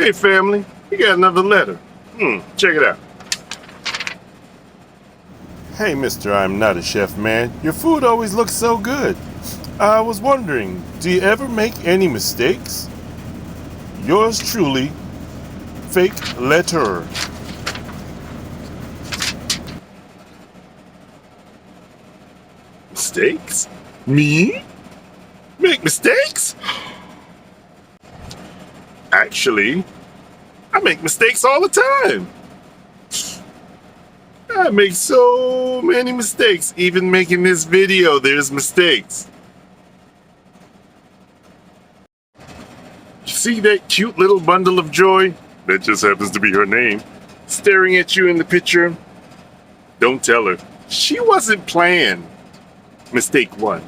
Hey family, we got another letter. Check it out. Hey Mr. I'm Not a Chef Man, your food always looks so good. I was wondering, do you ever make any mistakes? Yours truly, Fake Letter. Mistakes? Me? Make mistakes? Actually, I make mistakes all the time. I make so many mistakes. Even making this video, there's mistakes. You see that cute little bundle of joy? That just happens to be her name. Staring at you in the picture. Don't tell her. She wasn't playing. Mistake one.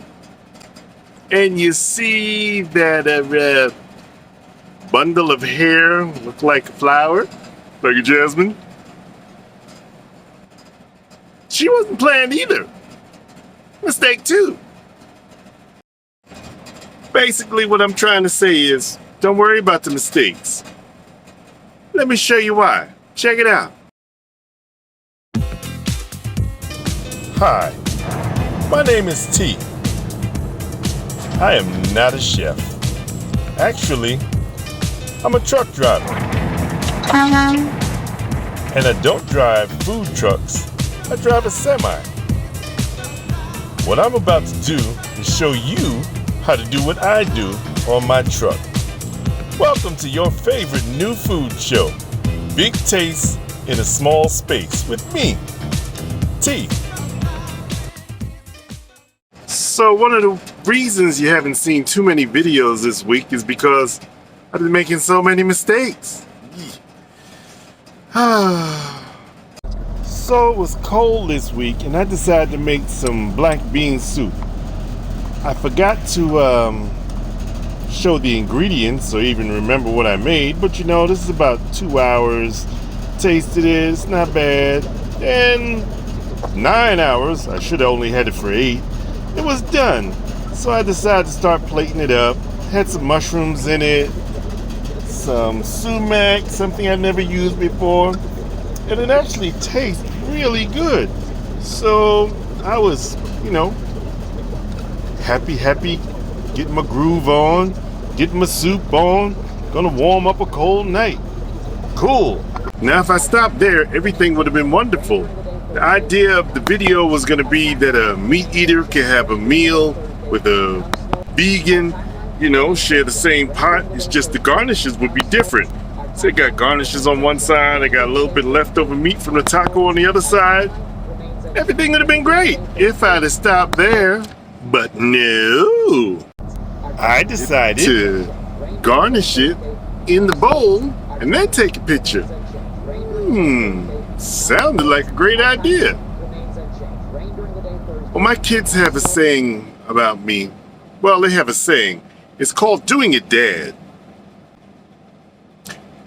And you see that bundle of hair look like a flower? Like a jasmine? She wasn't playing either. Mistake two. Basically, what I'm trying to say is, don't worry about the mistakes. Let me show you why. Check it out. Hi, my name is T. I am not a chef. Actually, I'm a truck driver. And I don't drive food trucks. I drive a semi. What I'm about to do is show you how to do what I do on my truck. Welcome to your favorite new food show, Big Taste in a Small Space with me, T. So one of the reasons you haven't seen too many videos this week is because I've been making so many mistakes. So it was cold this week and I decided to make some black bean soup. I forgot to show the ingredients or even remember what I made, but you know, this is about 2 hours. Tasted it, it's not bad. And 9 hours, I should have only had it for 8. It was done. So I decided to start plating it up. Had some mushrooms in it, some sumac, something I've never used before. And it actually tastes really good. So I was, happy, getting my groove on, getting my soup on, gonna warm up a cold night. Cool. Now if I stopped there, everything would have been wonderful. The idea of the video was gonna be that a meat eater can have a meal with a vegan, share the same pot. It's just the garnishes would be different. So they got garnishes on one side, I got a little bit of leftover meat from the taco on the other side. Everything would have been great if I'd have stopped there. But no, I decided to garnish it in the bowl and then take a picture. Sounded like a great idea. Well, my kids have a saying about me. Well, they have a saying. It's called doing it dad.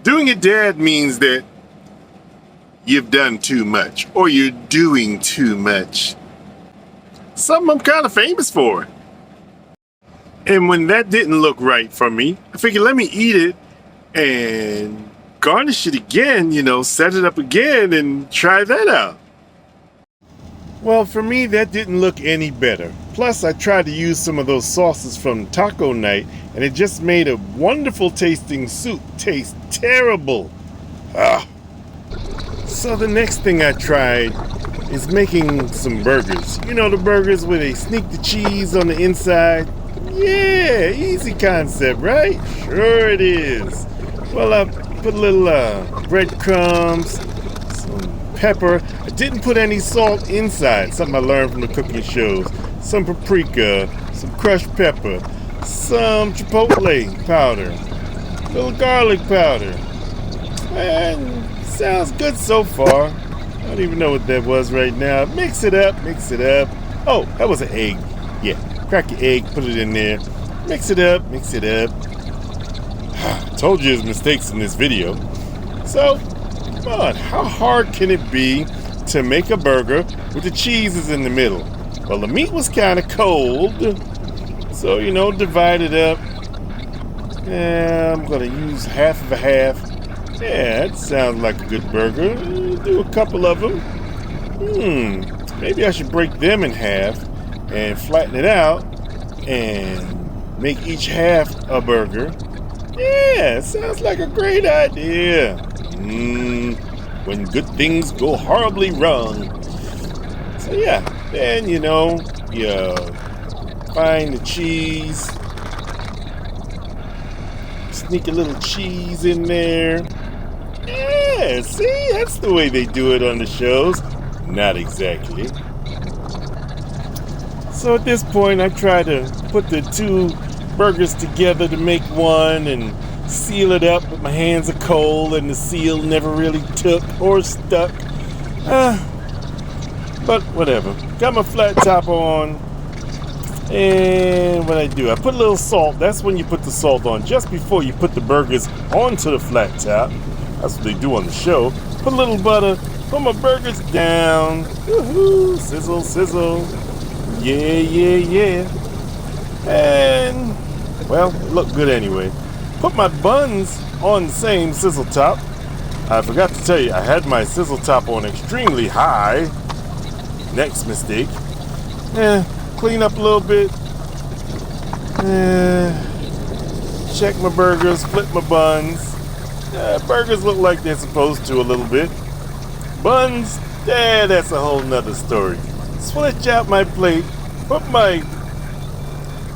Doing it dad means that you've done too much or you're doing too much. Something I'm kind of famous for. And when that didn't look right for me, I figured let me eat it and garnish it again, set it up again and try that out. Well, for me, that didn't look any better. Plus, I tried to use some of those sauces from taco night and it just made a wonderful tasting soup taste terrible. So the next thing I tried is making some burgers. The burgers where they sneak the cheese on the inside? Yeah, easy concept, right? Sure it is. Well, I put a little breadcrumbs, some pepper. I didn't put any salt inside, something I learned from the cooking shows. Some paprika, some crushed pepper, some chipotle powder, a little garlic powder. And sounds good so far. I don't even know what that was right now. Mix it up. Oh, that was an egg. Yeah, crack your egg, put it in there. Mix it up. I told you there's mistakes in this video. So, come on, how hard can it be to make a burger with the cheeses in the middle? Well, the meat was kind of cold. So, divide it up. Yeah, I'm going to use half of a half. Yeah, that sounds like a good burger. Do a couple of them. Maybe I should break them in half and flatten it out and make each half a burger. Yeah, sounds like a great idea. When good things go horribly wrong. So yeah, then you find the cheese, sneak a little cheese in there. Yeah, see, that's the way they do it on the shows. Not exactly. So at this point, I try to put the two burgers together to make one and seal it up, but my hands are cold and the seal never really took or stuck. But whatever. Got my flat top on. And what I do, I put a little salt. That's when you put the salt on, just before you put the burgers onto the flat top. That's what they do on the show. Put a little butter, put my burgers down. Woohoo! Sizzle, sizzle. Yeah, yeah, yeah. And, well, it looked good anyway. Put my buns on the same sizzle top. I forgot to tell you, I had my sizzle top on extremely high. Next mistake. Clean up a little bit. Check my burgers, flip my buns. Burgers look like they're supposed to a little bit. Buns, that's a whole nother story. Switch out my plate, put my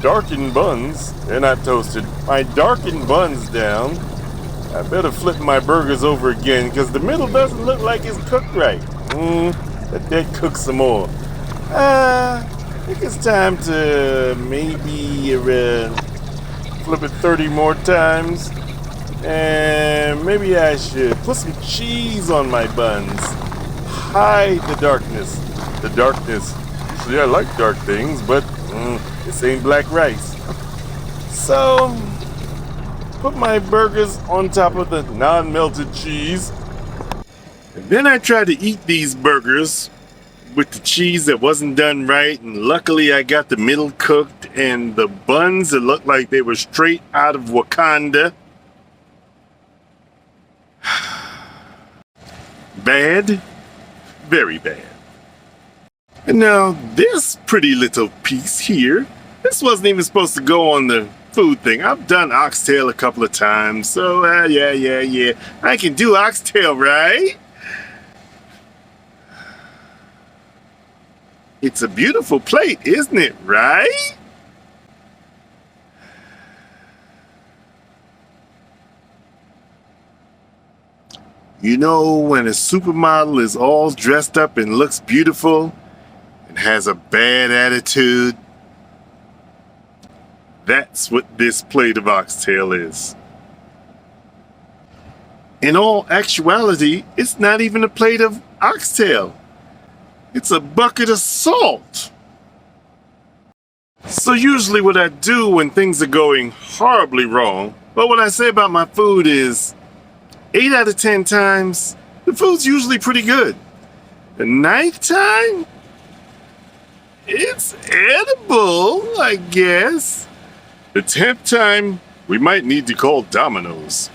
darkened buns, they're not toasted, my darkened buns down. I better flip my burgers over again because the middle doesn't look like it's cooked right. Let that cook some more. I think it's time to maybe flip it 30 more times. And maybe I should put some cheese on my buns. Hide the darkness. The darkness. Usually I like dark things, but this ain't black rice. So, put my burgers on top of the non-melted cheese. And then I tried to eat these burgers with the cheese that wasn't done right, and luckily I got the middle cooked and the buns that looked like they were straight out of Wakanda. Bad, very bad. And now this pretty little piece here, this wasn't even supposed to go on the food thing. I've done oxtail a couple of times, so yeah, I can do oxtail, right? It's a beautiful plate, isn't it, right? You know, when a supermodel is all dressed up and looks beautiful and has a bad attitude, that's what this plate of oxtail is. In all actuality, it's not even a plate of oxtail. It's a bucket of salt. So usually what I do when things are going horribly wrong, but what I say about my food is 8 out of 10 times, the food's usually pretty good. The 9th time, it's edible, I guess. The 10th time, we might need to call Domino's.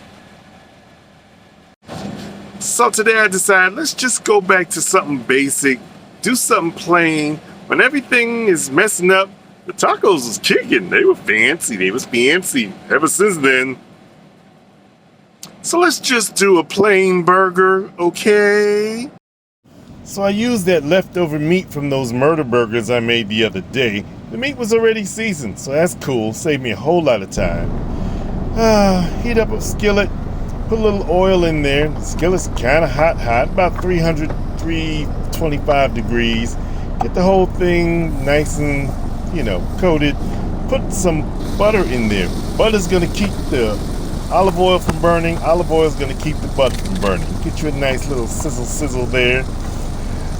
So today I decided, let's just go back to something basic, do something plain. When everything is messing up, the tacos was kicking. They were fancy. Ever since then. So let's just do a plain burger, okay? So I used that leftover meat from those murder burgers I made the other day. The meat was already seasoned, so that's cool. Saved me a whole lot of time. Heat up a skillet. Put a little oil in there. The skillet's kind of hot, about 325 degrees. Get the whole thing nice and, coated. Put some butter in there. Butter's gonna keep the olive oil from burning. Olive oil's gonna keep the butter from burning. Get you a nice little sizzle there.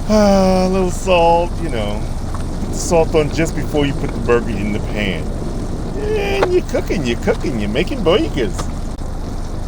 A little salt, put the salt on just before you put the burger in the pan. And you're cooking, you're making burgers.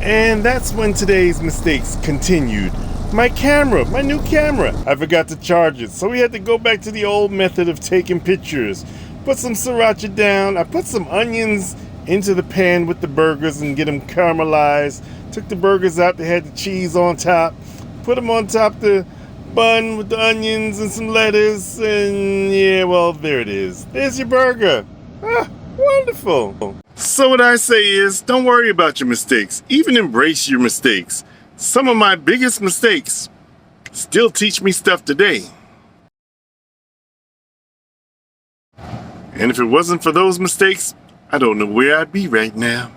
And that's when today's mistakes continued. My new camera, I forgot to charge it, so we had to go back to the old method of taking pictures. Put some sriracha down, I put some onions into the pan with the burgers and get them caramelized Took the burgers out, they had the cheese on top. Put them on top the bun with the onions and some lettuce, and yeah, well, there it is. There's your burger. Ah, wonderful. So what I say is, don't worry about your mistakes. Even embrace your mistakes. Some of my biggest mistakes still teach me stuff today. And if it wasn't for those mistakes, I don't know where I'd be right now.